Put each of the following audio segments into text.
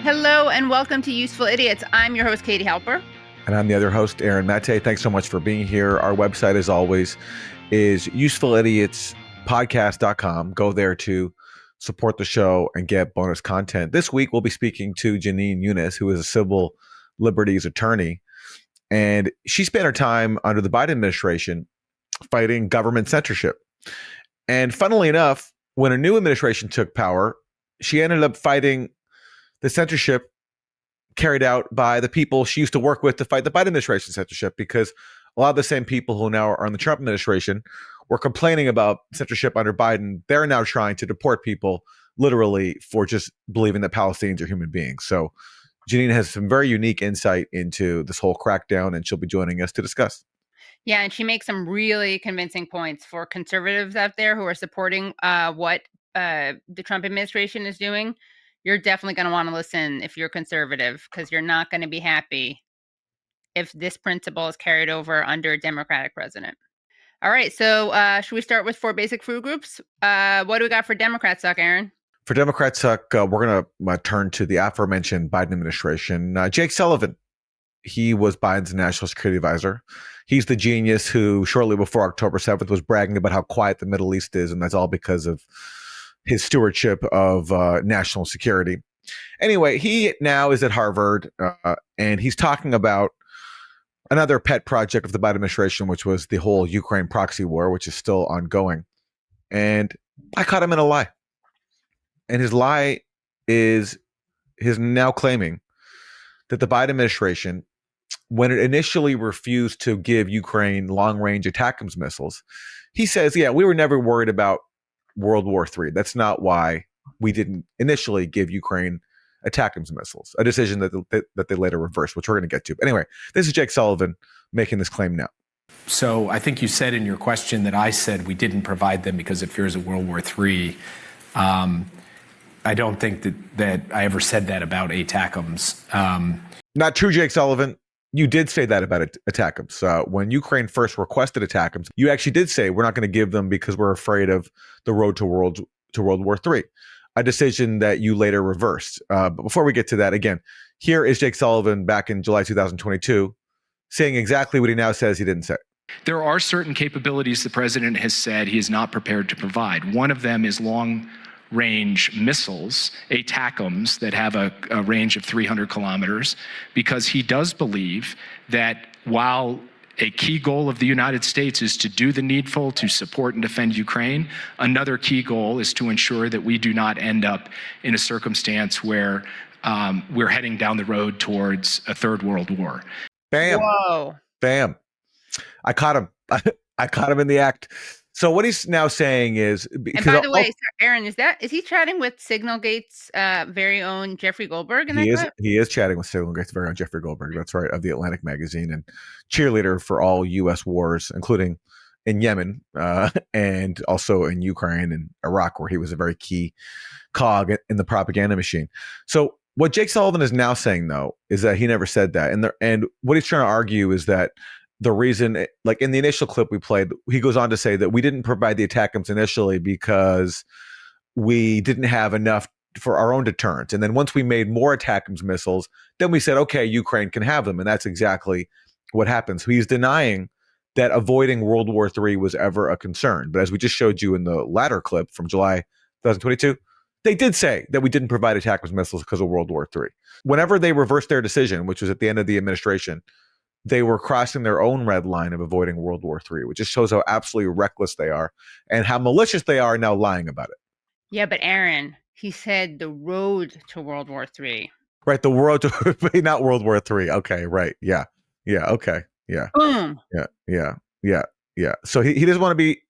Hello and welcome to Useful Idiots. I'm your host, Katie Halper. And I'm the other host, Aaron Mate. Thanks so much for being here. Our website, as always, is usefulidiotspodcast.com. Go there to support the show and get bonus content. This week, we'll be speaking to Jenin Younes, who is a civil liberties attorney. And she spent her time under the Biden administration fighting government censorship. And funnily enough, when a new administration took power, she ended up fighting the censorship carried out by the people she used to work with to fight the Biden administration censorship, because a lot of the same people who now are in the Trump administration were complaining about censorship under Biden. They're now trying to deport people literally for just believing that Palestinians are human beings. So Jenin has some very unique insight into this whole crackdown, and she'll be joining us to discuss. Yeah, and she makes some really convincing points for conservatives out there who are supporting what the Trump administration is doing. You're definitely going to want to listen if you're conservative, because you're not going to be happy if this principle is carried over under a Democratic president. All right, so should we start with 4 basic food groups? What do we got for Democrat suck, Aaron? For Democrat suck, we're going to turn to the aforementioned Biden administration. Jake Sullivan, he was Biden's national security advisor. He's the genius who, shortly before October 7th, was bragging about how quiet the Middle East is, and that's all because of his stewardship of national security. Anyway, he now is at Harvard, and he's talking about another pet project of the Biden administration, which was the whole Ukraine proxy war, which is still ongoing. And I caught him in a lie. And his lie is his now claiming that the Biden administration, when it initially refused to give Ukraine long-range ATACMS missiles, he says, yeah, we were never worried about World War III. That's not why we didn't initially give Ukraine ATACMS missiles, a decision that they later reversed, which we're going to get to. But anyway, this is Jake Sullivan making this claim now. So I think you said in your question that I said we didn't provide them because it fears a World War III. I don't think that I ever said that about ATACMS. Not true, Jake Sullivan. You did say that about ATACMS. When Ukraine first requested ATACMS, you actually did say we're not going to give them because we're afraid of the road to World War III, a decision that you later reversed. But before we get to that, again, here is Jake Sullivan back in July 2022 saying exactly what he now says he didn't say. There are certain capabilities the president has said he is not prepared to provide. One of them is long-range missiles, ATACMS, that have a range of 300 kilometers, because he does believe that while a key goal of the United States is to do the needful to support and defend Ukraine, another key goal is to ensure that we do not end up in a circumstance where we're heading down the road towards a third world war. Bam. Whoa. Bam. I caught him. I caught him in the act. So what he's now saying is, and by the way, Aaron, is he chatting with Signalgate's very own Jeffrey Goldberg? He is chatting with Signalgate's very own Jeffrey Goldberg. That's right, of the Atlantic magazine, and cheerleader for all U.S. wars, including in Yemen and also in Ukraine and Iraq, where he was a very key cog in the propaganda machine. So what Jake Sullivan is now saying, though, is that he never said that, and what he's trying to argue is that the reason, like in the initial clip we played, he goes on to say that we didn't provide the ATACMS initially because we didn't have enough for our own deterrence. And then once we made more ATACMS missiles, then we said, okay, Ukraine can have them. And that's exactly what happened. So he's denying that avoiding World War III was ever a concern. But as we just showed you in the latter clip from July 2022, they did say that we didn't provide ATACMS missiles because of World War III. Whenever they reversed their decision, which was at the end of the administration, they were crossing their own red line of avoiding World War III, which just shows how absolutely reckless they are and how malicious they are now lying about it. Yeah, but Aaron, he said the road to World War III. Right, the road to, not World War III. Okay, right. Yeah. Okay. Yeah. Boom. Yeah. So he doesn't want to be,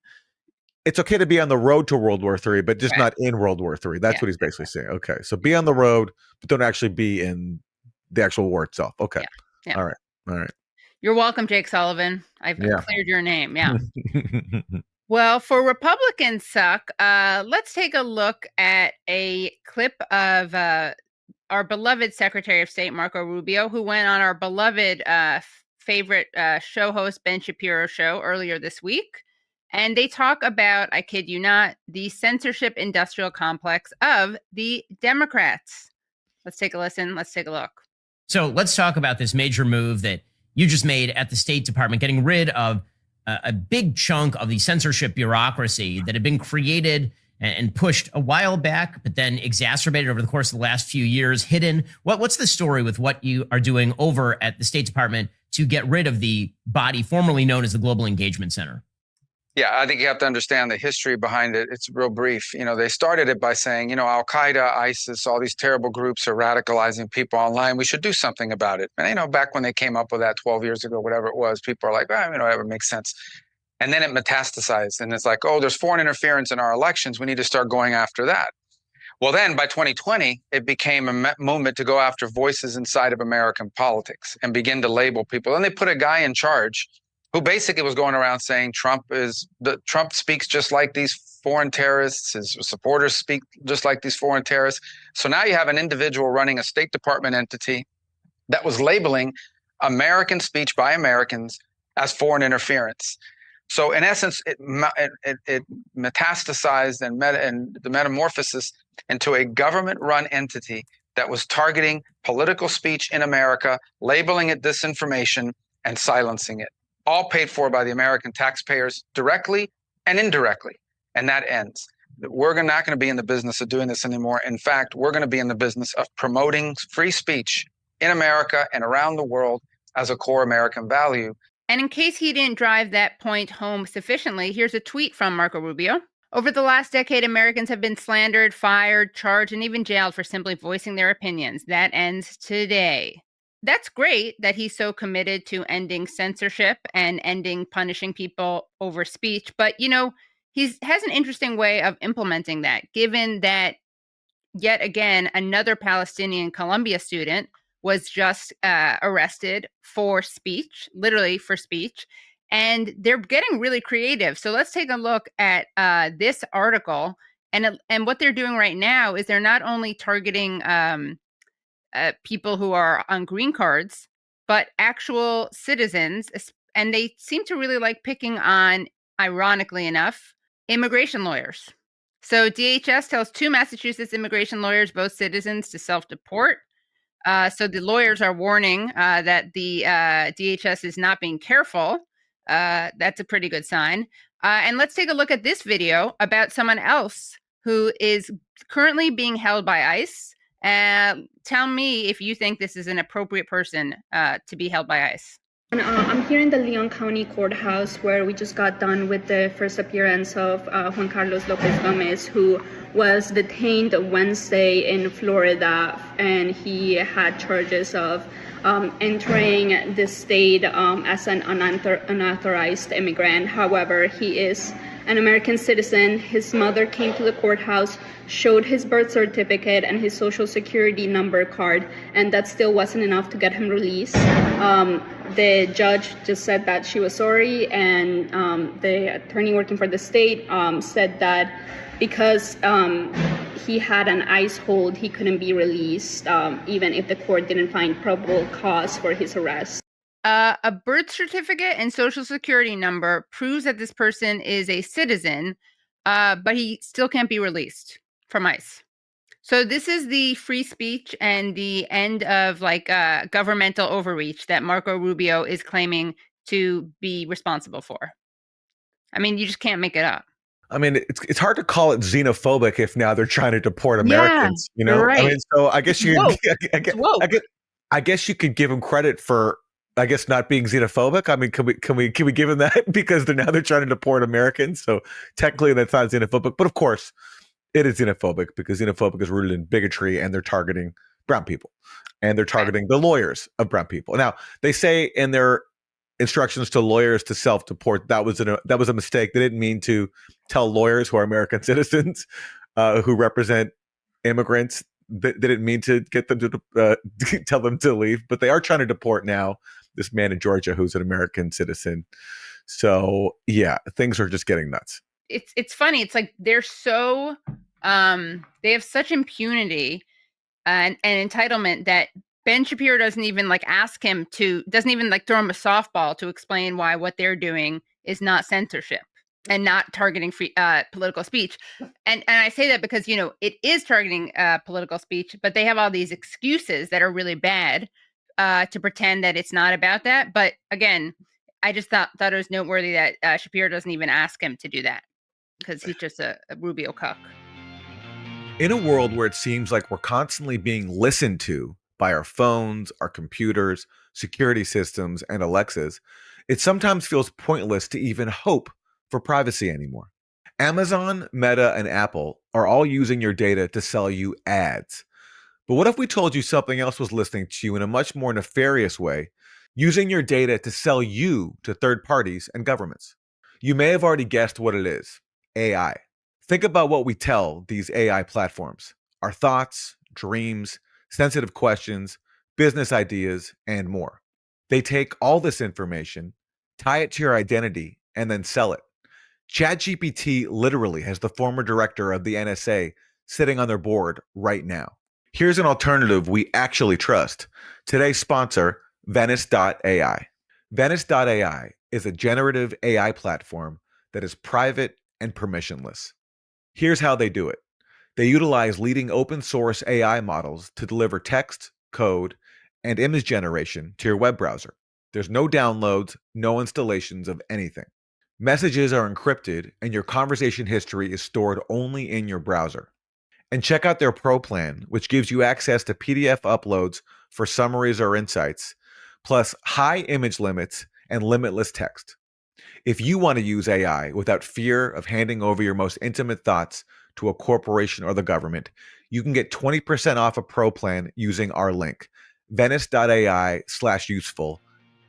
it's okay to be on the road to World War III, but just not in World War III. That's what he's basically saying. Okay. So be on the road, but don't actually be in the actual war itself. Okay. Yeah. All right. You're welcome, Jake Sullivan. I've cleared your name. Yeah. Well, for Republican suck, let's take a look at a clip of our beloved Secretary of State, Marco Rubio, who went on our beloved favorite show host, Ben Shapiro's show earlier this week. And they talk about, I kid you not, the censorship industrial complex of the Democrats. Let's take a listen. Let's take a look. So let's talk about this major move that you just made at the State Department, getting rid of a big chunk of the censorship bureaucracy that had been created and pushed a while back, but then exacerbated over the course of the last few years, hidden. What's the story with what you are doing over at the State Department to get rid of the body formerly known as the Global Engagement Center? Yeah, I think you have to understand the history behind it. It's real brief. They started it by saying, Al-Qaeda, ISIS, all these terrible groups are radicalizing people online. We should do something about it. And, back when they came up with that 12 years ago, whatever it was, people are like, whatever makes sense. And then it metastasized. And it's like, oh, there's foreign interference in our elections. We need to start going after that. Well, then by 2020, it became a movement to go after voices inside of American politics and begin to label people. And they put a guy in charge who basically was going around saying Trump speaks just like these foreign terrorists. His supporters speak just like these foreign terrorists. So now you have an individual running a State Department entity that was labeling American speech by Americans as foreign interference. So in essence, it metastasized and the metamorphosis into a government-run entity that was targeting political speech in America, labeling it disinformation, and silencing it. All paid for by the American taxpayers directly and indirectly. And that ends. We're not going to be in the business of doing this anymore. In fact, we're going to be in the business of promoting free speech in America and around the world as a core American value. And in case he didn't drive that point home sufficiently, here's a tweet from Marco Rubio. Over the last decade, Americans have been slandered, fired, charged, and even jailed for simply voicing their opinions. That ends today. That's great that he's so committed to ending censorship and ending punishing people over speech. But, he has an interesting way of implementing that, given that, yet again, another Palestinian Columbia student was just arrested for speech, literally for speech. And they're getting really creative. So let's take a look at this article. And what they're doing right now is they're not only targeting people who are on green cards, but actual citizens. And they seem to really like picking on, ironically enough, immigration lawyers. So DHS tells 2 Massachusetts immigration lawyers, both citizens, to self-deport. So the lawyers are warning that the DHS is not being careful. That's a pretty good sign. And let's take a look at this video about someone else who is currently being held by ICE. Tell me if you think this is an appropriate person to be held by ICE. I'm here in the Leon County Courthouse where we just got done with the first appearance of Juan Carlos Lopez Gomez, who was detained Wednesday in Florida, and he had charges of entering the state as an unauthorized immigrant. However, he is an American citizen. His mother came to the courthouse, showed his birth certificate and his social security number card, and that still wasn't enough to get him released. The judge just said that she was sorry, and the attorney working for the state said that because he had an ICE hold, he couldn't be released, even if the court didn't find probable cause for his arrest. A birth certificate and social security number proves that this person is a citizen, but he still can't be released from ICE. So this is the free speech and the end of governmental overreach that Marco Rubio is claiming to be responsible for. I mean, you just can't make it up. I mean, it's hard to call it xenophobic if now they're trying to deport Americans. You're right. I mean, so I guess you, Woke. I guess you could give him credit for, I guess, not being xenophobic. I mean, can we give him that because they're trying to deport Americans? So technically, that's not xenophobic, but of course, it is xenophobic because xenophobic is rooted in bigotry, and they're targeting brown people, and they're targeting the lawyers of brown people. Now, they say in their instructions to lawyers to self-deport that was a mistake. They didn't mean to tell lawyers who are American citizens who represent immigrants. They didn't mean to get them to tell them to leave, but they are trying to deport now this man in Georgia who's an American citizen. So yeah, things are just getting nuts. It's funny. It's like they're so they have such impunity and entitlement that Ben Shapiro doesn't even ask him to, doesn't even throw him a softball to explain why what they're doing is not censorship. and not targeting free political speech. And I say that because, you know, it is targeting political speech, but they have all these excuses that are really bad to pretend that it's not about that. But again, I just thought it was noteworthy that Shapiro doesn't even ask him to do that because he's just a Rubio cuck. In a world where it seems like we're constantly being listened to by our phones, our computers, security systems, and Alexas, it sometimes feels pointless to even hope for privacy anymore. Amazon, Meta, and Apple are all using your data to sell you ads. But what if we told you something else was listening to you in a much more nefarious way, using your data to sell you to third parties and governments? You may have already guessed what it is: AI. Think about what we tell these AI platforms: our thoughts, dreams, sensitive questions, business ideas, and more. They take all this information, tie it to your identity, and then sell it. ChatGPT literally has the former director of the NSA sitting on their board right now. Here's an alternative we actually trust. Today's sponsor, Venice.ai. Venice.ai is a generative AI platform that is private and permissionless. Here's how they do it. They utilize leading open source AI models to deliver text, code, and image generation to your web browser. There's no downloads, no installations of anything. Messages are encrypted, and your conversation history is stored only in your browser. And check out their Pro plan, which gives you access to PDF uploads for summaries or insights, plus high image limits and limitless text. If you want to use AI without fear of handing over your most intimate thoughts to a corporation or the government, you can get 20% off a Pro plan using our link, venice.ai/useful,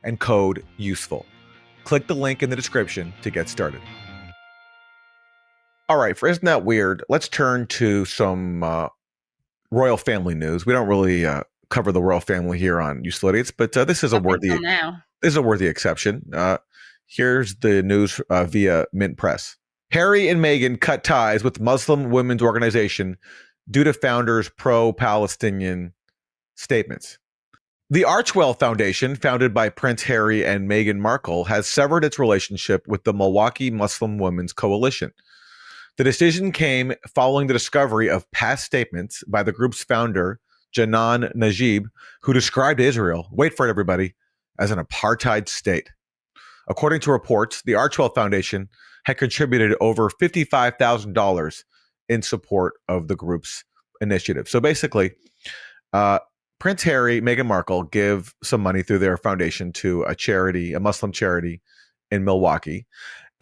and code USEFUL. Click the link in the description to get started. All right, for Isn't That Weird, let's turn to some royal family news. We don't really cover the royal family here on Useful Idiots, but this is a worthy exception. Here's the news via Mint Press. Harry and Meghan cut ties with Muslim women's organization due to founders' pro-Palestinian statements. The Archwell Foundation, founded by Prince Harry and Meghan Markle, has severed its relationship with the Milwaukee Muslim Women's Coalition. The decision came following the discovery of past statements by the group's founder, Jenin Younes, who described Israel, wait for it everybody, as an apartheid state. According to reports, the Archwell Foundation had contributed over $55,000 in support of the group's initiative. So basically, Prince Harry, Meghan Markle give some money through their foundation to a charity, a Muslim charity in Milwaukee.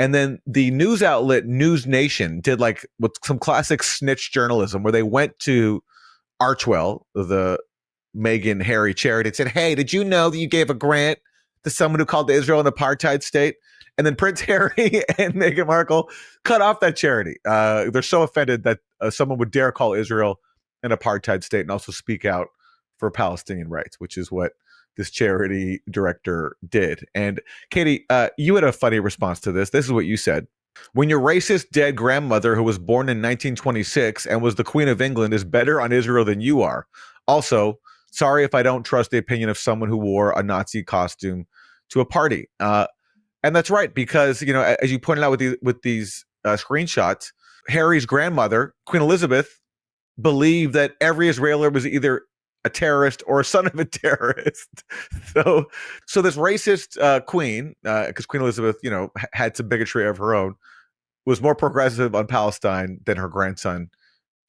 And then the news outlet News Nation did like with some classic snitch journalism where they went to Archwell, the Meghan Harry charity, and said, hey, did you know that you gave a grant to someone who called Israel an apartheid state? And then Prince Harry and Meghan Markle cut off that charity. They're so offended that someone would dare call Israel an apartheid state and also speak out for Palestinian rights, which is what this charity director did. And Katie, you had a funny response to this. This is what you said. When your racist dead grandmother, who was born in 1926 and was the Queen of England, is better on Israel than you are. Also, sorry if I don't trust the opinion of someone who wore a Nazi costume to a party. And that's right, because, you know, as you pointed out with these screenshots, Harry's grandmother, Queen Elizabeth, believed that every Israeli was either a terrorist or a son of a terrorist. So this racist queen, because Queen Elizabeth, you know, had some bigotry of her own, was more progressive on Palestine than her grandson,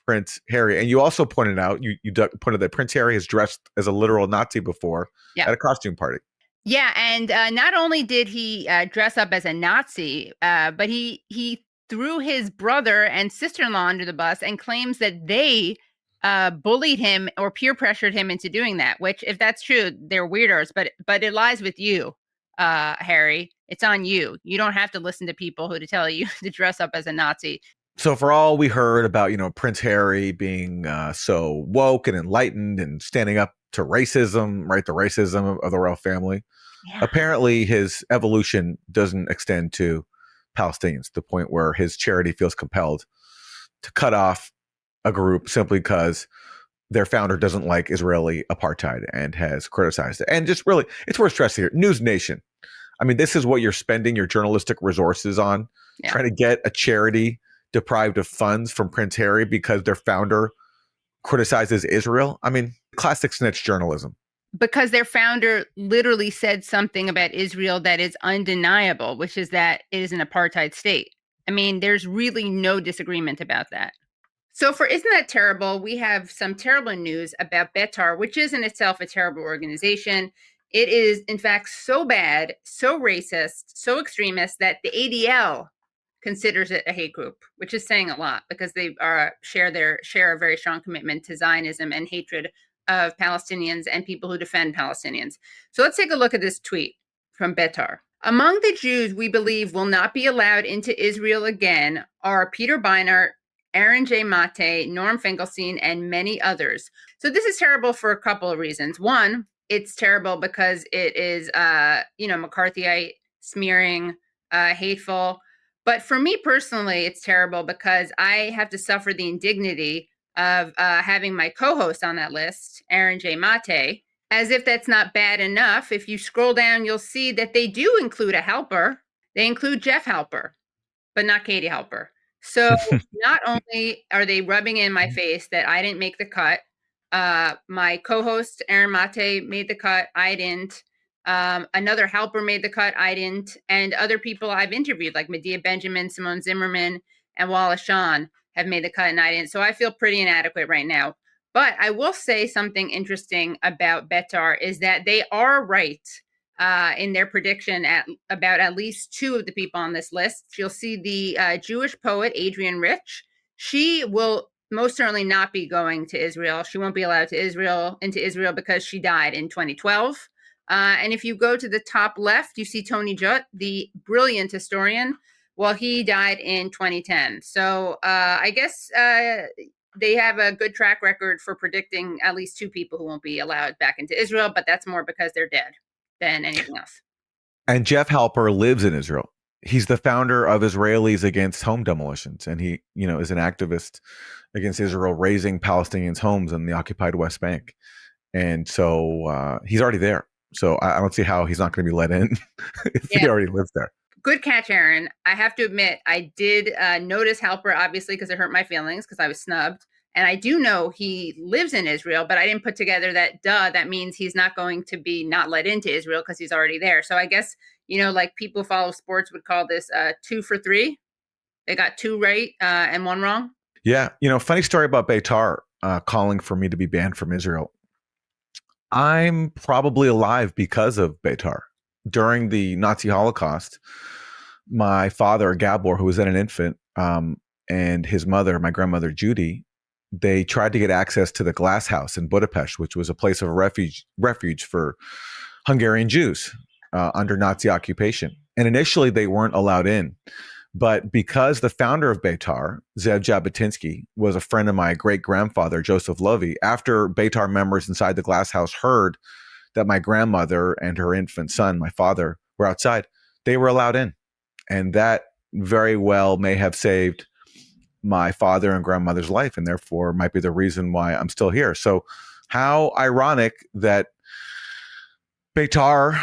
Prince Harry. And you also pointed out, you pointed that Prince Harry has dressed as a literal Nazi before at a costume party. Yeah, and not only did he dress up as a Nazi, but he threw his brother and sister-in-law under the bus and claims that they bullied him or peer pressured him into doing that, which if that's true, they're weirdos, but it lies with you, Harry. It's on you. You don't have to listen to people who to tell you to dress up as a Nazi. So for all we heard about, you know, Prince Harry being so woke and enlightened and standing up to racism, right? The racism of the royal family. Yeah. Apparently his evolution doesn't extend to Palestinians, to the point where his charity feels compelled to cut off a group simply because their founder doesn't like Israeli apartheid and has criticized it. And just really, it's worth stressing here, News Nation. I mean, this is what you're spending your journalistic resources on Yeah. trying to get a charity deprived of funds from Prince Harry because their founder criticizes Israel. I mean, classic snitch journalism. Because their founder literally said something about Israel that is undeniable, which is that it is an apartheid state. I mean, there's really no disagreement about that. So for Isn't That Terrible, we have some terrible news about Betar, which is in itself a terrible organization. It is, in fact, so bad, so racist, so extremist that the ADL considers it a hate group, which is saying a lot because they share a very strong commitment to Zionism and hatred of Palestinians and people who defend Palestinians. So let's take a look at this tweet from Betar. Among the Jews we believe will not be allowed into Israel again are Peter Beinart, Aaron J. Mate, Norm Finkelstein, and many others. So this is terrible for a couple of reasons. One, it's terrible because it is, McCarthyite, smearing, hateful. But for me personally, it's terrible because I have to suffer the indignity of having my co-host on that list, Aaron J. Mate. As if that's not bad enough, if you scroll down, you'll see that they do include a helper. They include Jeff Halper, but not Katie Halper. So not only are they rubbing in my face that I didn't make the cut, my co-host, Aaron Mate, made the cut. I didn't. Another helper made the cut. I didn't. And other people I've interviewed, like Medea Benjamin, Simone Zimmerman, and Wallace Shawn, have made the cut, and I didn't. So I feel pretty inadequate right now. But I will say something interesting about Betar is that they are right in their prediction about at least two of the people on this list. You'll see the Jewish poet, Adrienne Rich. She will most certainly not be going to Israel. She won't be allowed into Israel because she died in 2012. And if you go to the top left, you see Tony Judt, the brilliant historian. Well, he died in 2010. So I guess they have a good track record for predicting at least two people who won't be allowed back into Israel, but that's more because they're dead than anything else. And Jeff Halper lives in Israel. He's the founder of Israelis Against Home Demolitions, and he, is an activist against Israel razing Palestinians' homes in the occupied West Bank. And so he's already there. So I don't see how he's not going to be let in if he already lives there. Good catch, Aaron. I have to admit, I did notice Halper, obviously, because it hurt my feelings because I was snubbed. And I do know he lives in Israel, but I didn't put together that, that means he's not going to be not let into Israel because he's already there. So I guess, like people who follow sports would call this 2 for 3. They got 2 right and 1 wrong. Yeah. Funny story about Betar calling for me to be banned from Israel. I'm probably alive because of Betar. During the Nazi Holocaust, my father, Gabor, who was then an infant, and his mother, my grandmother, Judy, they tried to get access to the Glass House in Budapest, which was a place of refuge for Hungarian Jews under Nazi occupation. And initially, they weren't allowed in. But because the founder of Betar, Zev Jabotinsky, was a friend of my great-grandfather, Joseph Lovey, after Betar members inside the Glass House heard that my grandmother and her infant son, my father, were outside, they were allowed in. And that very well may have saved my father and grandmother's life, and therefore might be the reason why I'm still here. So how ironic that Betar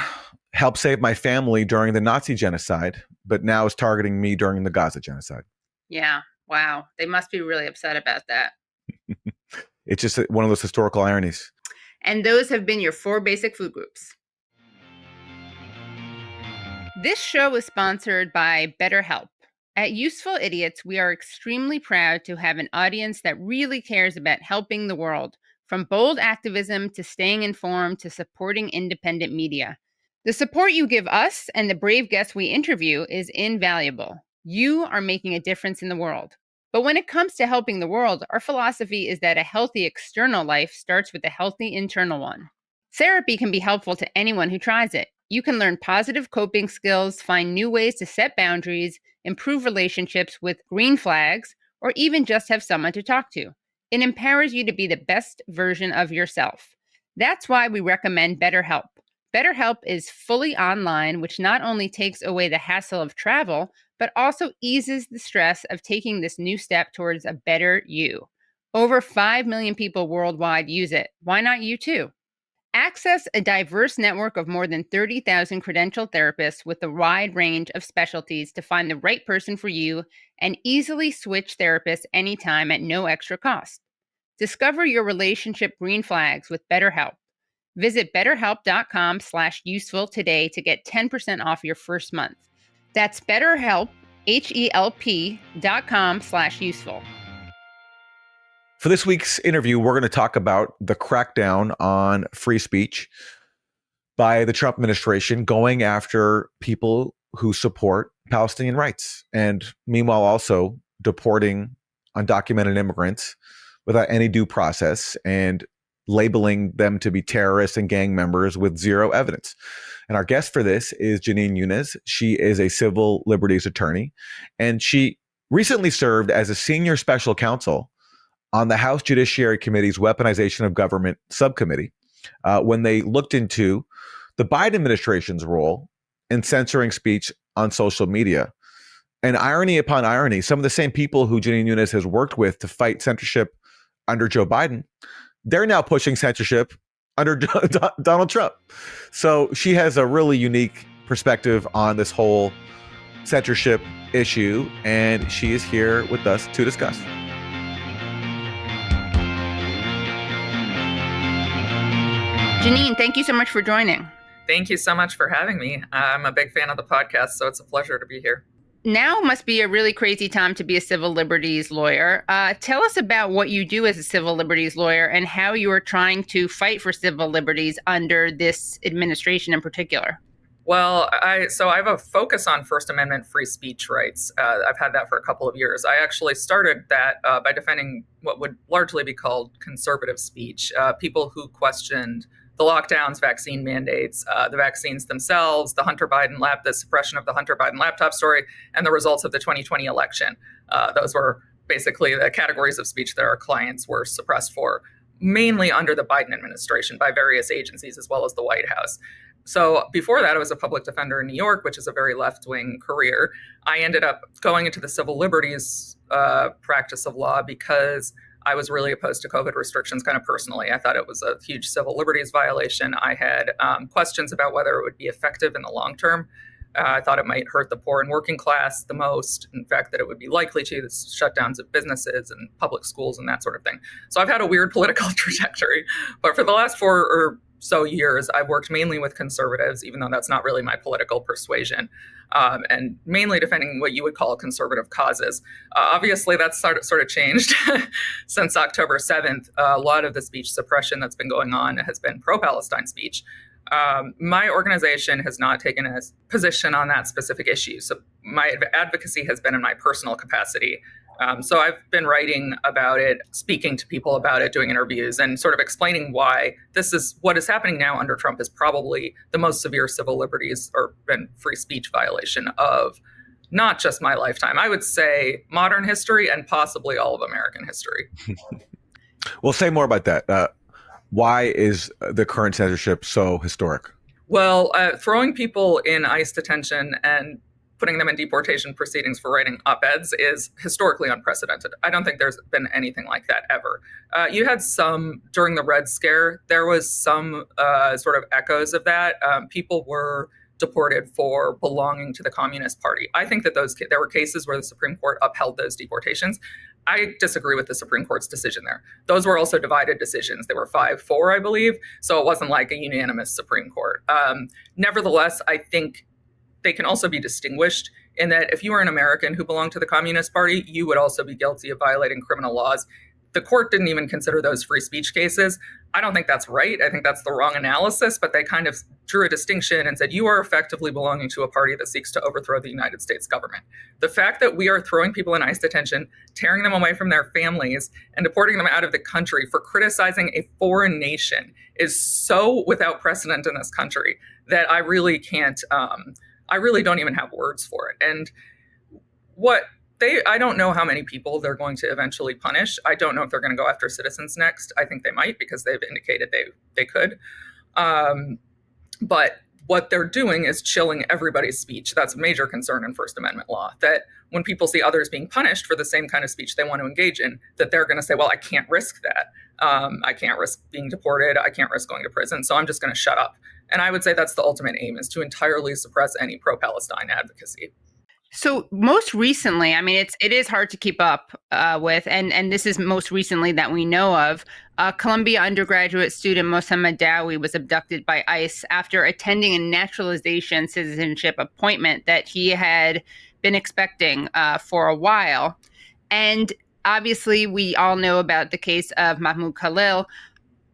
helped save my family during the Nazi genocide, but now is targeting me during the Gaza genocide. Yeah. Wow. They must be really upset about that. It's just one of those historical ironies. And those have been your 4 basic food groups. This show is sponsored by BetterHelp. At Useful Idiots, we are extremely proud to have an audience that really cares about helping the world, from bold activism to staying informed to supporting independent media. The support you give us and the brave guests we interview is invaluable. You are making a difference in the world. But when it comes to helping the world, our philosophy is that a healthy external life starts with a healthy internal one. Therapy can be helpful to anyone who tries it. You can learn positive coping skills, find new ways to set boundaries, improve relationships with green flags, or even just have someone to talk to. It empowers you to be the best version of yourself. That's why we recommend BetterHelp. BetterHelp is fully online, which not only takes away the hassle of travel, but also eases the stress of taking this new step towards a better you. Over 5 million people worldwide use it. Why not you too? Access a diverse network of more than 30,000 credentialed therapists with a wide range of specialties to find the right person for you and easily switch therapists anytime at no extra cost. Discover your relationship green flags with BetterHelp. Visit betterhelp.com/useful today to get 10% off your first month. That's BetterHelp, HELP.com/useful. For this week's interview, we're going to talk about the crackdown on free speech by the Trump administration going after people who support Palestinian rights, and meanwhile also deporting undocumented immigrants without any due process and labeling them to be terrorists and gang members with zero evidence. And our guest for this is Jenin Younes. She is a civil liberties attorney, and she recently served as a senior special counsel on the House Judiciary Committee's Weaponization of Government subcommittee when they looked into the Biden administration's role in censoring speech on social media. And irony upon irony, some of the same people who Jenin Younes has worked with to fight censorship under Joe Biden, they're now pushing censorship under Donald Trump. So she has a really unique perspective on this whole censorship issue, and she is here with us to discuss. Jenin, thank you so much for joining. Thank you so much for having me. I'm a big fan of the podcast, so it's a pleasure to be here. Now must be a really crazy time to be a civil liberties lawyer. Tell us about what you do as a civil liberties lawyer and how you are trying to fight for civil liberties under this administration in particular. Well, I have a focus on First Amendment free speech rights. I've had that for a couple of years. I actually started that by defending what would largely be called conservative speech, people who questioned the lockdowns, vaccine mandates, the vaccines themselves, the suppression of the Hunter Biden laptop story, and the results of the 2020 election. Those were basically the categories of speech that our clients were suppressed for, mainly under the Biden administration by various agencies as well as the White House. So before that, I was a public defender in New York, which is a very left-wing career. I ended up going into the civil liberties practice of law because I was really opposed to COVID restrictions kind of personally. I thought it was a huge civil liberties violation. I had questions about whether it would be effective in the long term. I thought it might hurt the poor and working class the most. In fact, that it would be likely to, the shutdowns of businesses and public schools and that sort of thing. So I've had a weird political trajectory. But for the last 4 or so years, I've worked mainly with conservatives, even though that's not really my political persuasion, and mainly defending what you would call conservative causes. Obviously, that's sort of changed since October 7th. A lot of the speech suppression that's been going on has been pro-Palestine speech. My organization has not taken a position on that specific issue. So my advocacy has been in my personal capacity. So I've been writing about it, speaking to people about it, doing interviews, and sort of explaining why what is happening now under Trump is probably the most severe civil liberties and free speech violation of not just my lifetime. I would say modern history and possibly all of American history. Well, say more about that. Why is the current censorship so historic? Well, throwing people in ICE detention and putting them in deportation proceedings for writing op-eds is historically unprecedented. I don't think there's been anything like that ever. You had some, during the Red Scare, there was some sort of echoes of that. People were deported for belonging to the Communist Party. I think that there were cases where the Supreme Court upheld those deportations. I disagree with the Supreme Court's decision there. Those were also divided decisions. They were 5-4, I believe. So it wasn't like a unanimous Supreme Court. Nevertheless, I think they can also be distinguished in that if you were an American who belonged to the Communist Party, you would also be guilty of violating criminal laws. The court didn't even consider those free speech cases. I don't think that's right. I think that's the wrong analysis, but they kind of drew a distinction and said, you are effectively belonging to a party that seeks to overthrow the United States government. The fact that we are throwing people in ICE detention, tearing them away from their families, and deporting them out of the country for criticizing a foreign nation is so without precedent in this country that I really can't, I really don't even have words for it. And I don't know how many people they're going to eventually punish. I don't know if they're going to go after citizens next. I think they might because they've indicated they could. But what they're doing is chilling everybody's speech. That's a major concern in First Amendment law, that when people see others being punished for the same kind of speech they want to engage in, that they're going to say, well, I can't risk that. I can't risk being deported. I can't risk going to prison. So I'm just going to shut up. And I would say that's the ultimate aim, is to entirely suppress any pro-Palestine advocacy. So most recently, I mean, it is hard to keep up with, and this is most recently that we know of. Columbia undergraduate student Mohammed Dawi was abducted by ICE after attending a naturalization citizenship appointment that he had been expecting for a while. And obviously, we all know about the case of Mahmoud Khalil.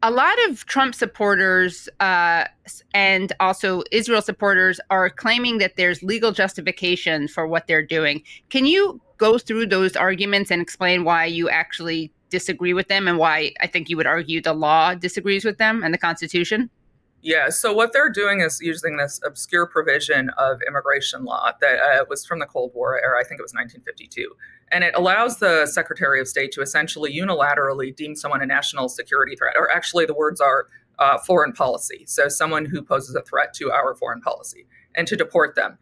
A lot of Trump supporters and also Israel supporters are claiming that there's legal justification for what they're doing. Can you go through those arguments and explain why you actually disagree with them and why I think you would argue the law disagrees with them and the Constitution? Yeah, so what they're doing is using this obscure provision of immigration law that was from the Cold War era. I think it was 1952. And it allows the Secretary of State to essentially unilaterally deem someone a national security threat, or actually the words are foreign policy. So someone who poses a threat to our foreign policy, and to deport them.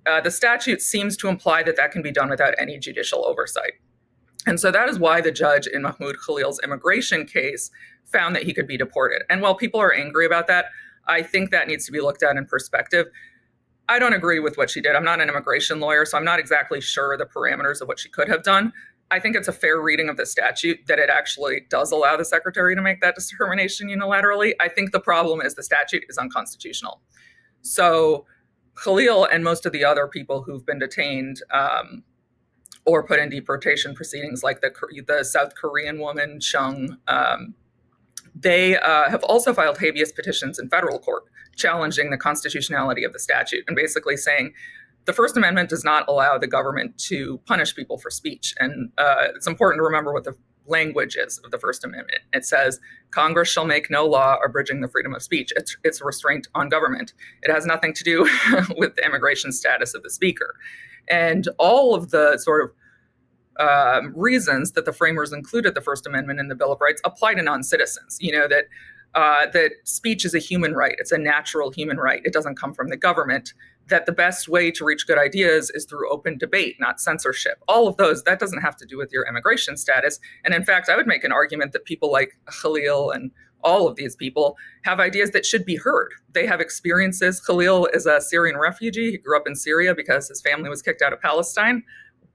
The statute seems to imply that that can be done without any judicial oversight. And so that is why the judge in Mahmoud Khalil's immigration case found that he could be deported. And while people are angry about that, I think that needs to be looked at in perspective. I don't agree with what she did. I'm not an immigration lawyer, so I'm not exactly sure the parameters of what she could have done. I think it's a fair reading of the statute that it actually does allow the secretary to make that determination unilaterally. I think the problem is the statute is unconstitutional. So Khalil and most of the other people who've been detained or put in deportation proceedings, like the South Korean woman, Chung, they have also filed habeas petitions in federal court challenging the constitutionality of the statute and basically saying the First Amendment does not allow the government to punish people for speech. And it's important to remember what the language is of the First Amendment. It says, Congress shall make no law abridging the freedom of speech. It's a restraint on government. It has nothing to do with the immigration status of the speaker. And all of the sort of reasons that the framers included the First Amendment in the Bill of Rights apply to non-citizens. You know, that speech is a human right. It's a natural human right. It doesn't come from the government. That the best way to reach good ideas is through open debate, not censorship. All of those, that doesn't have to do with your immigration status. And in fact, I would make an argument that people like Khalil and all of these people have ideas that should be heard. They have experiences. Khalil is a Syrian refugee. He grew up in Syria because his family was kicked out of Palestine.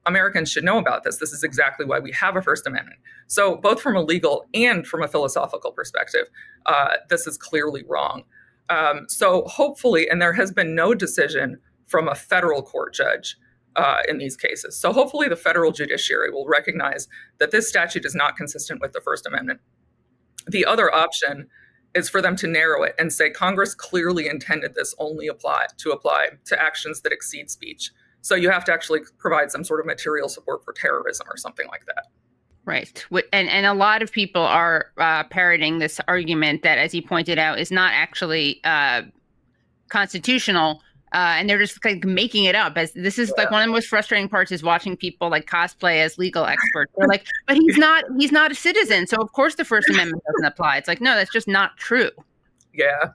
Americans should know about this. This is exactly why we have a First Amendment. So both from a legal and from a philosophical perspective, this is clearly wrong. So hopefully, and there has been no decision from a federal court judge in these cases. So hopefully the federal judiciary will recognize that this statute is not consistent with the First Amendment. The other option is for them to narrow it and say Congress clearly intended this only apply to actions that exceed speech. So you have to actually provide some sort of material support for terrorism or something like that. Right. And a lot of people are parroting this argument that, as you pointed out, is not actually constitutional. And they're just like making it up. As this is like one of the most frustrating parts is watching people like cosplay as legal experts. They're like, but he's not a citizen. So of course the First Amendment doesn't apply. It's like, no, that's just not true. Yeah.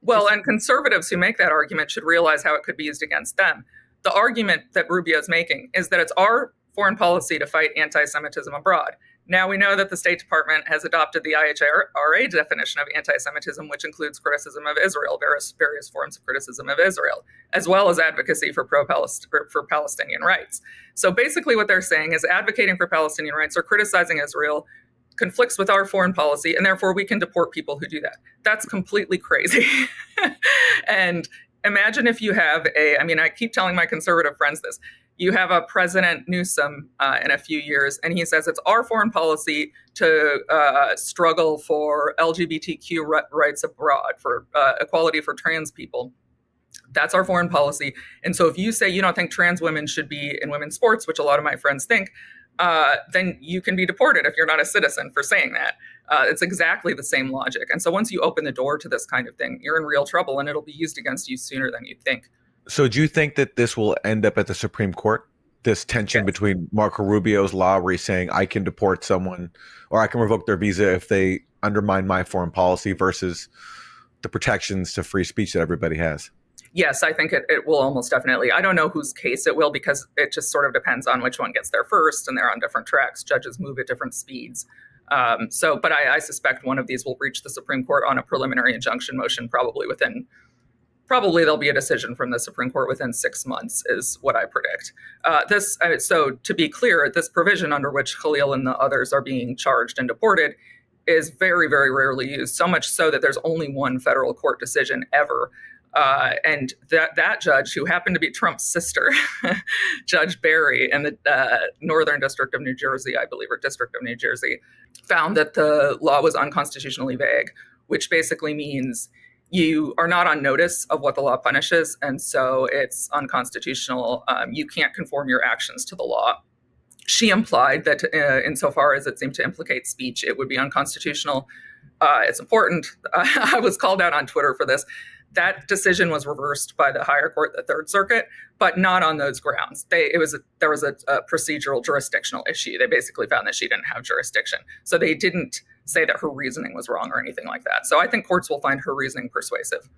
Well, and conservatives who make that argument should realize how it could be used against them. The argument that Rubio is making is that it's our foreign policy to fight anti-Semitism abroad. Now we know that the State Department has adopted the IHRA definition of anti-Semitism, which includes criticism of Israel, various forms of criticism of Israel, as well as advocacy for Palestinian rights. So basically what they're saying is advocating for Palestinian rights or criticizing Israel conflicts with our foreign policy, and therefore we can deport people who do that. That's completely crazy. And imagine if you have I keep telling my conservative friends this, you have a President Newsom in a few years, and he says it's our foreign policy to struggle for LGBTQ rights abroad, for equality for trans people. That's our foreign policy. And so if you say you don't think trans women should be in women's sports, which a lot of my friends think, then you can be deported if you're not a citizen for saying that. It's exactly the same logic. And so once you open the door to this kind of thing, you're in real trouble, and it'll be used against you sooner than you think. So do you think that this will end up at the Supreme Court? This tension between Marco Rubio's law where he's saying I can deport someone or I can revoke their visa if they undermine my foreign policy versus the protections to free speech that everybody has? Yes, I think it will almost definitely. I don't know whose case it will because it just sort of depends on which one gets there first, and they're on different tracks. Judges move at different speeds. But I suspect one of these will reach the Supreme Court on a preliminary injunction motion, probably there'll be a decision from the Supreme Court within 6 months, is what I predict. So to be clear, this provision under which Khalil and the others are being charged and deported is very, very rarely used, so much so that there's only one federal court decision ever. And that judge, who happened to be Trump's sister, Judge Barry, in the Northern District of New Jersey, I believe, or District of New Jersey, found that the law was unconstitutionally vague, which basically means you are not on notice of what the law punishes, and so it's unconstitutional. You can't conform your actions to the law. She implied that insofar as it seemed to implicate speech, it would be unconstitutional. It's important. I was called out on Twitter for this. That decision was reversed by the higher court, the Third Circuit, but not on those grounds. There was a procedural jurisdictional issue. They basically found that she didn't have jurisdiction. So they didn't say that her reasoning was wrong or anything like that. So I think courts will find her reasoning persuasive.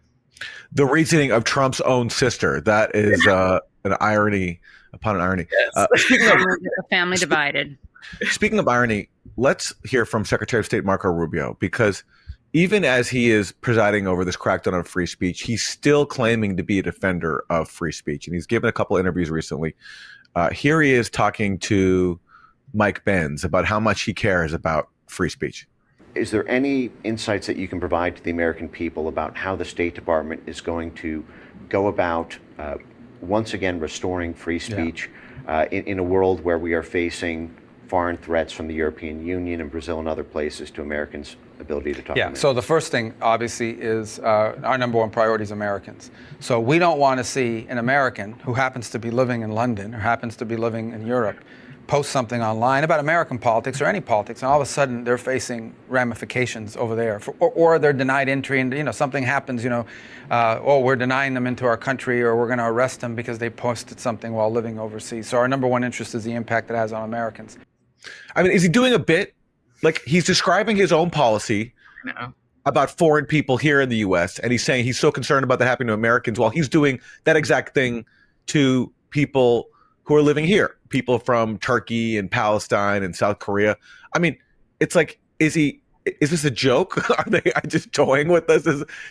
The reasoning of Trump's own sister, that is an irony upon an irony. Yes. A family divided. Speaking of irony, let's hear from Secretary of State Marco Rubio, because even as he is presiding over this crackdown on free speech, he's still claiming to be a defender of free speech. And he's given a couple interviews recently. Here he is talking to Mike Benz about how much he cares about free speech. Is there any insights that you can provide to the American people about how the State Department is going to go about once again restoring free speech in a world where we are facing foreign threats from the European Union and Brazil and other places to Americans' ability to talk? Yeah, so the first thing, obviously, is our number one priority is Americans. So we don't want to see an American who happens to be living in London or happens to be living in Europe post something online about American politics or any politics, and all of a sudden they're facing ramifications over there, or they're denied entry, and something happens, we're denying them into our country, or we're going to arrest them because they posted something while living overseas. So our number one interest is the impact it has on Americans. I mean, is he doing a bit? Like, he's describing his own policy about foreign people here in the U.S., and he's saying he's so concerned about that happening to Americans while he's doing that exact thing to people who are living here, people from Turkey and Palestine and South Korea. I mean, it's like, is this a joke? Are they just toying with us?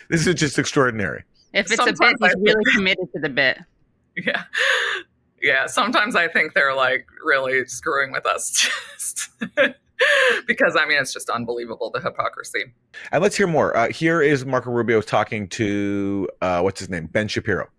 This is just extraordinary. If it's a bit, he's really committed to the bit. Yeah. Yeah, sometimes I think they're like really screwing with us because it's just unbelievable, the hypocrisy. And let's hear more. Here is Marco Rubio talking to, what's his name? Ben Shapiro.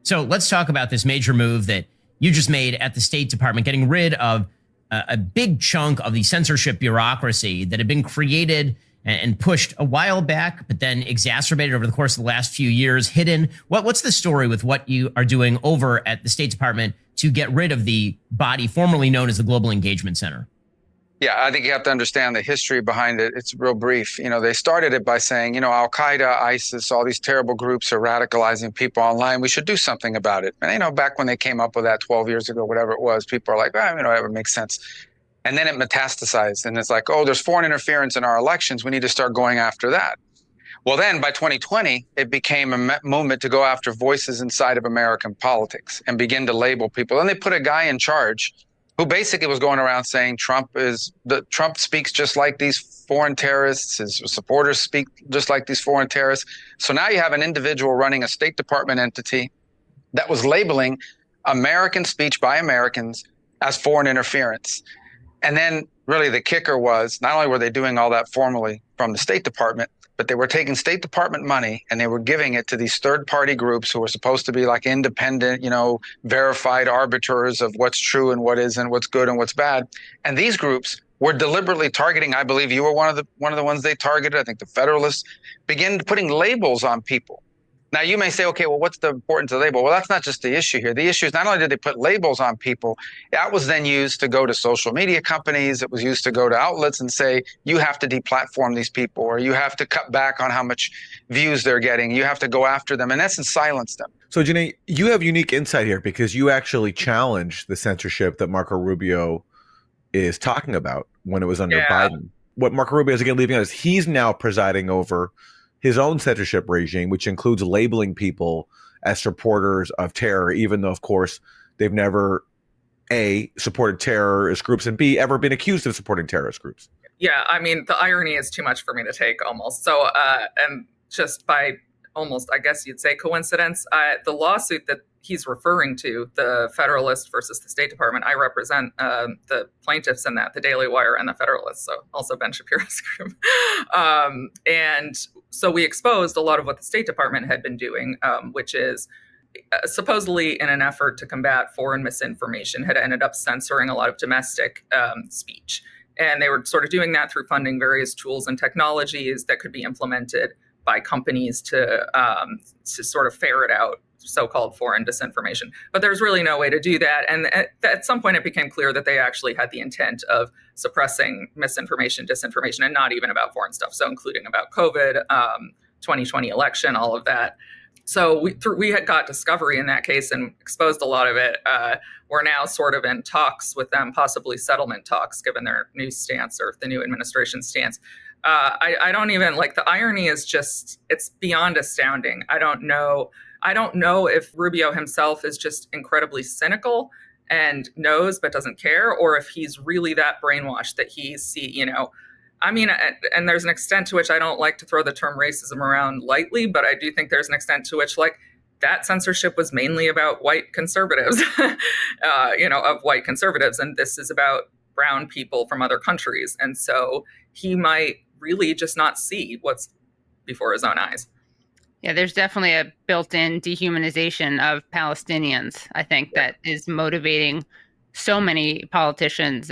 So let's talk about this major move that you just made at the State Department, getting rid of a big chunk of the censorship bureaucracy that had been created and pushed a while back, but then exacerbated over the course of the last few years, hidden. What's the story with what you are doing over at the State Department to get rid of the body formerly known as the Global Engagement Center? Yeah, I think you have to understand the history behind it. It's real brief. They started it by saying, Al-Qaeda, ISIS, all these terrible groups are radicalizing people online. We should do something about it. And, back when they came up with that 12 years ago, whatever it was, people are like, whatever makes sense. And then it metastasized. And it's like, there's foreign interference in our elections. We need to start going after that. Well, then by 2020, it became a movement to go after voices inside of American politics and begin to label people. And they put a guy in charge who basically was going around saying Trump speaks just like these foreign terrorists. His supporters speak just like these foreign terrorists. So now you have an individual running a State Department entity that was labeling American speech by Americans as foreign interference. And then really the kicker was not only were they doing all that formally from the State Department, but they were taking State Department money and they were giving it to these third-party groups who were supposed to be like independent, verified arbiters of what's true and what isn't, what's good and what's bad. And these groups were deliberately targeting, I believe you were one of the ones they targeted, I think the Federalists, began putting labels on people. Now, you may say, okay, well, what's the importance of the label? Well, that's not just the issue here. The issue is not only did they put labels on people, that was then used to go to social media companies. It was used to go to outlets and say, you have to deplatform these people, or you have to cut back on how much views they're getting. You have to go after them, in essence, silence them. So, Jenin, you have unique insight here because you actually challenged the censorship that Marco Rubio is talking about when it was under Biden. What Marco Rubio is again leaving out is he's now presiding over his own censorship regime, which includes labeling people as supporters of terror, even though, of course, they've never, A, supported terrorist groups, and B, ever been accused of supporting terrorist groups. Yeah, I mean, the irony is too much for me to take almost. So, and just by almost, I guess you'd say coincidence, the lawsuit that he's referring to, the Federalist versus the State Department, I represent the plaintiffs in that, the Daily Wire and the Federalist, so also Ben Shapiro's group. And so we exposed a lot of what the State Department had been doing, which is supposedly in an effort to combat foreign misinformation, had ended up censoring a lot of domestic speech. And they were sort of doing that through funding various tools and technologies that could be implemented by companies to sort of ferret out so-called foreign disinformation. But there's really no way to do that. And at some point, it became clear that they actually had the intent of suppressing misinformation, disinformation, and not even about foreign stuff. So including about COVID, 2020 election, all of that. So we had got discovery in that case and exposed a lot of it. We're now sort of in talks with them, possibly settlement talks, given their new stance or the new administration stance. I don't even, like, the irony is just, it's beyond astounding. I don't know if Rubio himself is just incredibly cynical and knows but doesn't care, or if he's really that brainwashed that I mean, and there's an extent to which I don't like to throw the term racism around lightly, but I do think there's an extent to which, like, that censorship was mainly about white conservatives, of white conservatives. And this is about brown people from other countries. And so he might really just not see what's before his own eyes. Yeah, there's definitely a built-in dehumanization of Palestinians, I think, that is motivating so many politicians,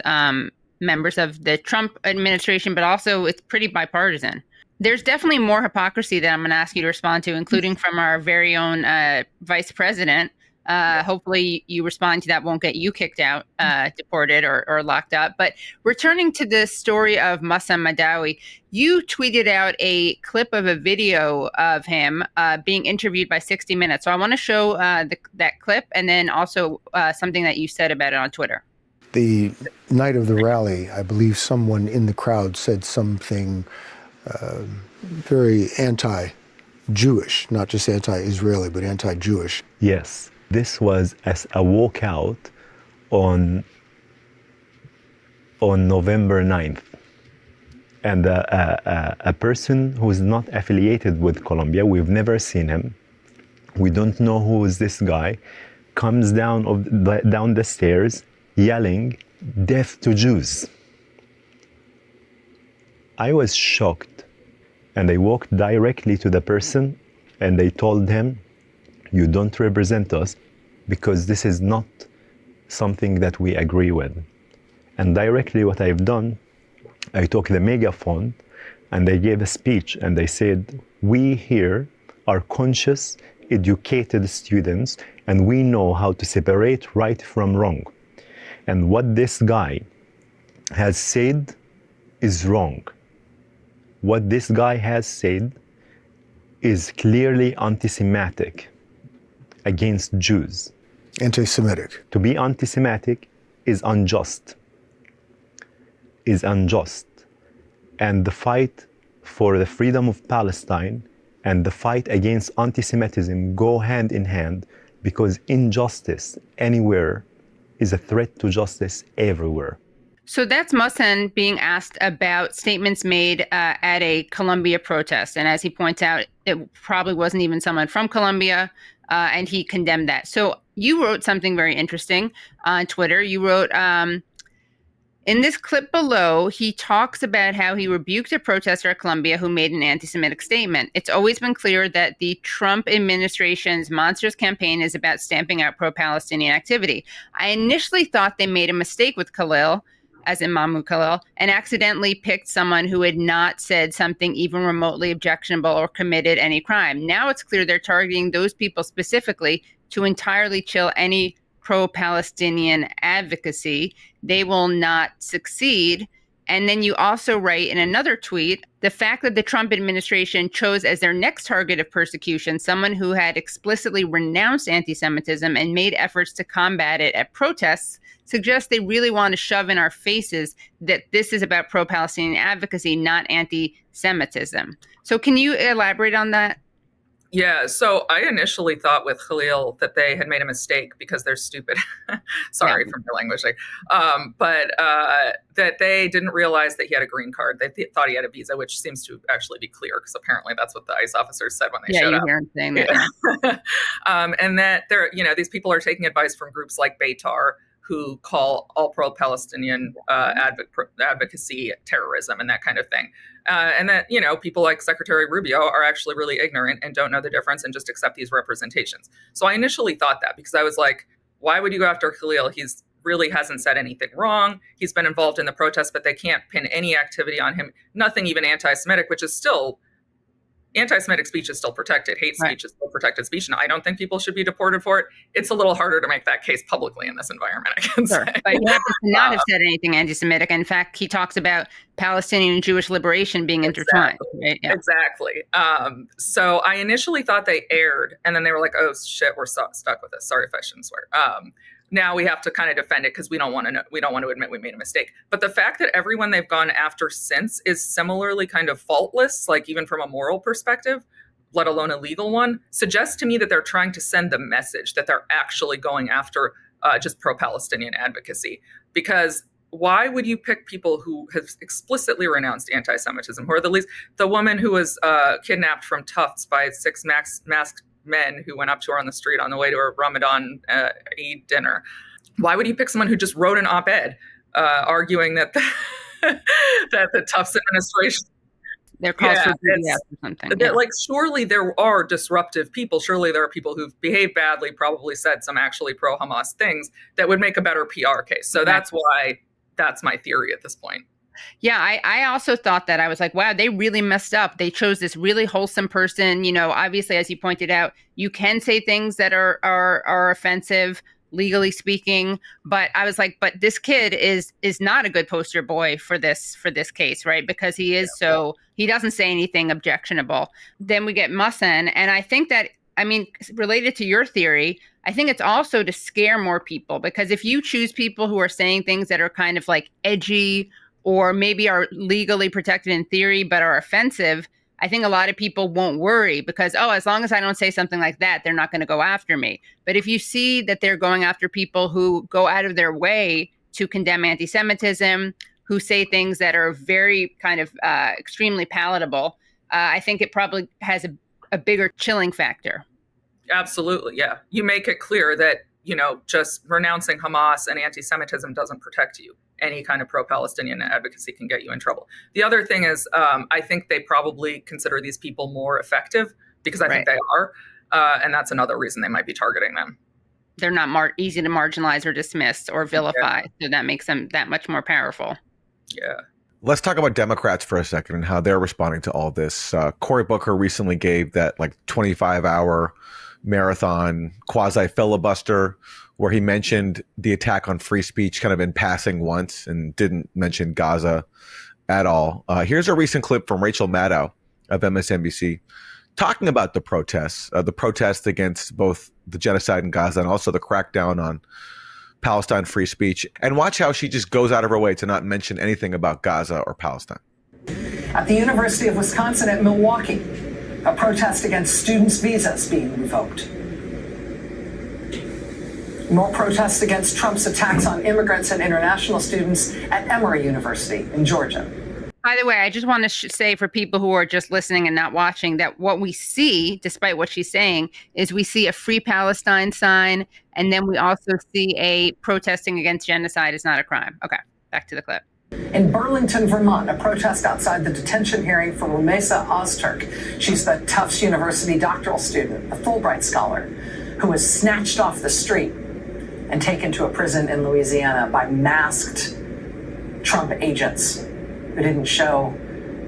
members of the Trump administration, but also it's pretty bipartisan. There's definitely more hypocrisy that I'm going to ask you to respond to, including from our very own vice president. Hopefully you respond to that, won't get you kicked out, deported or locked up. But returning to the story of Mohsen Madawi, you tweeted out a clip of a video of him being interviewed by 60 Minutes. So I want to show that clip and then also something that you said about it on Twitter. The night of the rally, I believe someone in the crowd said something very anti-Jewish, not just anti-Israeli, but anti-Jewish. Yes, this was as a walkout on November 9th. And a person who is not affiliated with Colombia, we've never seen him, we don't know who is this guy, comes down the stairs yelling, "Death to Jews." I was shocked, and I walked directly to the person and I told him, "You don't represent us because this is not something that we agree with." And directly what I've done, I took the megaphone and I gave a speech and I said, "We here are conscious, educated students, and we know how to separate right from wrong. And what this guy has said is wrong. What this guy has said is clearly anti-Semitic against Jews. Anti-Semitic. To be anti-Semitic is unjust. And the fight for the freedom of Palestine and the fight against anti-Semitism go hand in hand, because injustice anywhere is a threat to justice everywhere." So that's Mohsen being asked about statements made at a Colombia protest. And as he points out, it probably wasn't even someone from Colombia, and he condemned that. So you wrote something very interesting on Twitter. You wrote, in this clip below, he talks about how he rebuked a protester at Colombia who made an anti-Semitic statement. "It's always been clear that the Trump administration's monstrous campaign is about stamping out pro-Palestinian activity. I initially thought they made a mistake with Khalil," as in Mahmoud Khalil, "and accidentally picked someone who had not said something even remotely objectionable or committed any crime. Now it's clear they're targeting those people specifically to entirely chill any pro-Palestinian advocacy. They will not succeed." And then you also write in another tweet, "The fact that the Trump administration chose as their next target of persecution someone who had explicitly renounced anti-Semitism and made efforts to combat it at protests suggests they really want to shove in our faces that this is about pro-Palestinian advocacy, not anti-Semitism." So can you elaborate on that? Yeah, so I initially thought with Khalil that they had made a mistake because they're stupid. Sorry for my language. But that they didn't realize that he had a green card. They thought he had a visa, which seems to actually be clear because apparently that's what the ICE officers said when they showed up. Yeah, you hear him saying that. And that these people are taking advice from groups like Betar, who call all pro-Palestinian advocacy terrorism and that kind of thing. And that, people like Secretary Rubio are actually really ignorant and don't know the difference and just accept these representations. So I initially thought that because I was like, why would you go after Khalil? He's really hasn't said anything wrong. He's been involved in the protests, but they can't pin any activity on him. Nothing even anti-Semitic, which is still anti-Semitic speech is still protected. Hate speech is still protected speech. And I don't think people should be deported for it. It's a little harder to make that case publicly in this environment, I can say. But he happens to not have said anything anti-Semitic. In fact, he talks about Palestinian and Jewish liberation being intertwined. Right? Yeah. Exactly. So I initially thought they erred, and then they were like, oh, shit, we're stuck with this. Sorry if I shouldn't swear. Now we have to kind of defend it because we don't want to admit we made a mistake. But the fact that everyone they've gone after since is similarly kind of faultless, like even from a moral perspective, let alone a legal one, suggests to me that they're trying to send the message that they're actually going after just pro-Palestinian advocacy. Because why would you pick people who have explicitly renounced anti-Semitism, who are the woman who was kidnapped from Tufts by 6 masked men who went up to her on the street on the way to her Ramadan Eid dinner? Why would you pick someone who just wrote an op-ed arguing that that the Tufts administration... They're called for or something. Yeah. Like, surely there are disruptive people. Surely there are people who've behaved badly, probably said some actually pro-Hamas things that would make a better PR case. So that's why that's my theory at this point. Yeah, I also thought that. I was like, wow, they really messed up. They chose this really wholesome person. Obviously, as you pointed out, you can say things that are offensive, legally speaking. But I was like, but this kid is not a good poster boy for this case, right? Because he is he doesn't say anything objectionable. Then we get Mohsen, and I think that, related to your theory, I think it's also to scare more people, because if you choose people who are saying things that are kind of like edgy or maybe are legally protected in theory but are offensive, I think a lot of people won't worry because, as long as I don't say something like that, they're not going to go after me. But if you see that they're going after people who go out of their way to condemn anti-Semitism, who say things that are very kind of extremely palatable, I think it probably has a bigger chilling factor. Absolutely, yeah. You make it clear that, just renouncing Hamas and anti-Semitism doesn't protect you. Any kind of pro-Palestinian advocacy can get you in trouble. The other thing is, I think they probably consider these people more effective because I think they are. And that's another reason they might be targeting them. They're not easy to marginalize or dismiss or vilify. So that makes them that much more powerful. Yeah. Let's talk about Democrats for a second and how they're responding to all this. Cory Booker recently gave that 25-hour marathon quasi filibuster where he mentioned the attack on free speech kind of in passing once and didn't mention Gaza at all. Here's a recent clip from Rachel Maddow of MSNBC talking about the protests against both the genocide in Gaza and also the crackdown on Palestine free speech. And watch how she just goes out of her way to not mention anything about Gaza or Palestine. At the University of Wisconsin at Milwaukee, a protest against students' visas being revoked. More protests against Trump's attacks on immigrants and international students at Emory University in Georgia. By the way, I just want to say for people who are just listening and not watching that what we see, despite what she's saying, is we see a Free Palestine sign, and then we also see a protesting against genocide is not a crime. Okay, back to the clip. In Burlington, Vermont, a protest outside the detention hearing for Rumeysa Ozturk. She's the Tufts University doctoral student, a Fulbright scholar, who was snatched off the street and taken to a prison in Louisiana by masked Trump agents who didn't show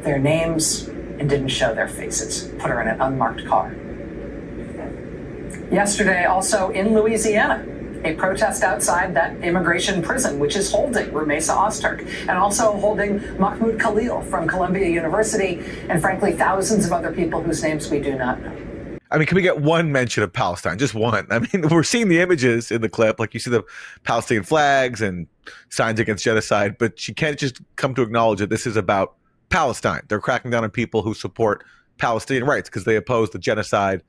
their names and didn't show their faces, put her in an unmarked car. Yesterday, also in Louisiana, a protest outside that immigration prison, which is holding Rumeysa Ozturk and also holding Mahmoud Khalil from Columbia University, and frankly, thousands of other people whose names we do not know. Can we get one mention of Palestine? Just one. We're seeing the images in the clip, like you see the Palestinian flags and signs against genocide, but she can't just come to acknowledge that this is about Palestine. They're cracking down on people who support Palestinian rights because they oppose the genocide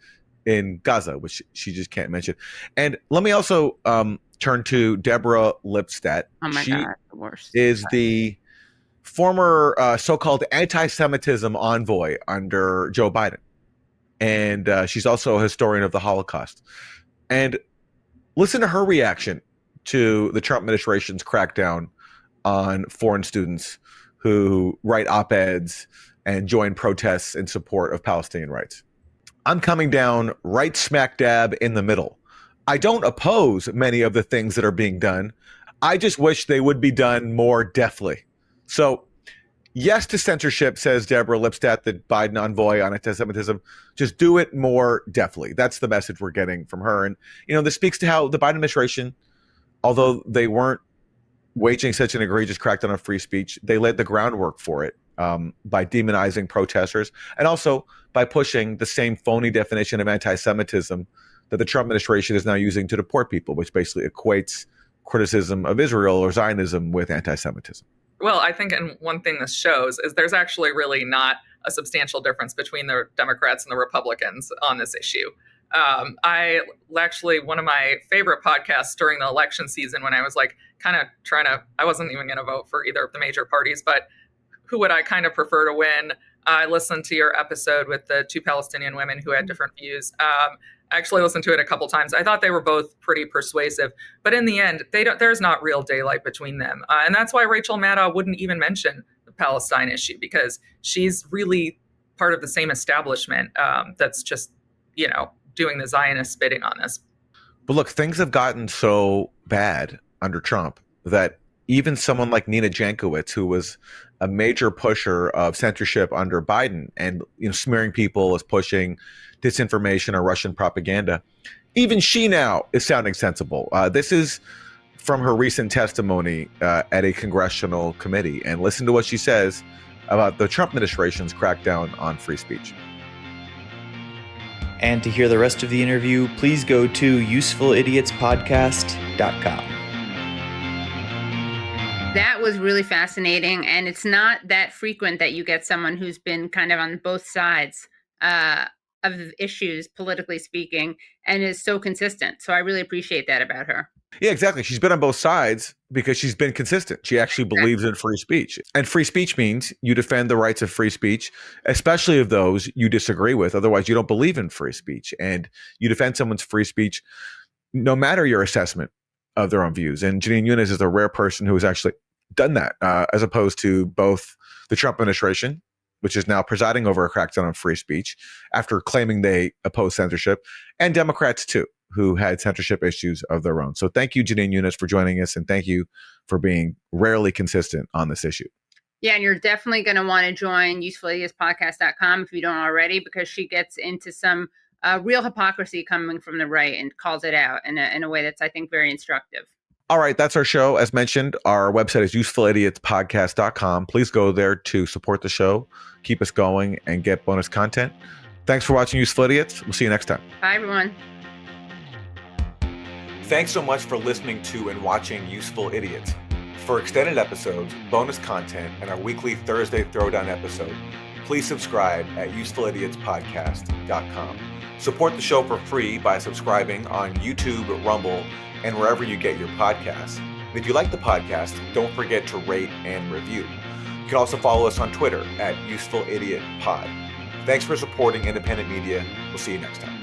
in Gaza, which she just can't mention. And let me also turn to Deborah Lipstadt. Oh my she God, the worst. Is the former so-called anti-Semitism envoy under Joe Biden. And she's also a historian of the Holocaust. And listen to her reaction to the Trump administration's crackdown on foreign students who write op-eds and join protests in support of Palestinian rights. I'm coming down right smack dab in the middle. I don't oppose many of the things that are being done. I just wish they would be done more deftly. So, yes to censorship, says Deborah Lipstadt, the Biden envoy on anti-Semitism. Just do it more deftly. That's the message we're getting from her. And, this speaks to how the Biden administration, although they weren't waging such an egregious crackdown on free speech, they laid the groundwork for it by demonizing protesters and also by pushing the same phony definition of anti-Semitism that the Trump administration is now using to deport people, which basically equates criticism of Israel or Zionism with anti-Semitism. Well, I think, and one thing this shows is there's actually really not a substantial difference between the Democrats and the Republicans on this issue. One of my favorite podcasts during the election season when I was I wasn't even going to vote for either of the major parties, but who would I kind of prefer to win? I listened to your episode with the two Palestinian women who had different views. I actually listened to it a couple times. I thought they were both pretty persuasive, but in the end, there's not real daylight between them. And that's why Rachel Maddow wouldn't even mention the Palestine issue, because she's really part of the same establishment that's just, doing the Zionist spitting on this. But look, things have gotten so bad under Trump that even someone like Nina Jankowicz, who was a major pusher of censorship under Biden and smearing people as pushing disinformation or Russian propaganda, even she now is sounding sensible. This is from her recent testimony at a congressional committee. And listen to what she says about the Trump administration's crackdown on free speech. And to hear the rest of the interview, please go to usefulidiotspodcast.com. That was really fascinating. And it's not that frequent that you get someone who's been kind of on both sides of issues, politically speaking, and is so consistent. So I really appreciate that about her. Yeah, exactly. She's been on both sides because she's been consistent. She actually believes in free speech. And free speech means you defend the rights of free speech, especially of those you disagree with. Otherwise, you don't believe in free speech. And you defend someone's free speech no matter your assessment of their own views. And Jenin Younes is a rare person who has actually done that, as opposed to both the Trump administration, which is now presiding over a crackdown on free speech after claiming they oppose censorship, and Democrats too, who had censorship issues of their own. So thank you, Jenin Younes, for joining us, and thank you for being rarely consistent on this issue. Yeah, and you're definitely going to want to join usefulidiotspodcast.com if you don't already, because she gets into some real hypocrisy coming from the right and calls it out in a way that's, I think, very instructive. All right, that's our show. As mentioned, our website is usefulidiotspodcast.com. Please go there to support the show, keep us going, and get bonus content. Thanks for watching Useful Idiots. We'll see you next time. Bye, everyone. Thanks so much for listening to and watching Useful Idiots. For extended episodes, bonus content, and our weekly Thursday Throwdown episode, please subscribe at usefulidiotspodcast.com. Support the show for free by subscribing on YouTube, Rumble, and wherever you get your podcasts. And if you like the podcast, don't forget to rate and review. You can also follow us on Twitter at UsefulIdiotPod. Thanks for supporting independent media. We'll see you next time.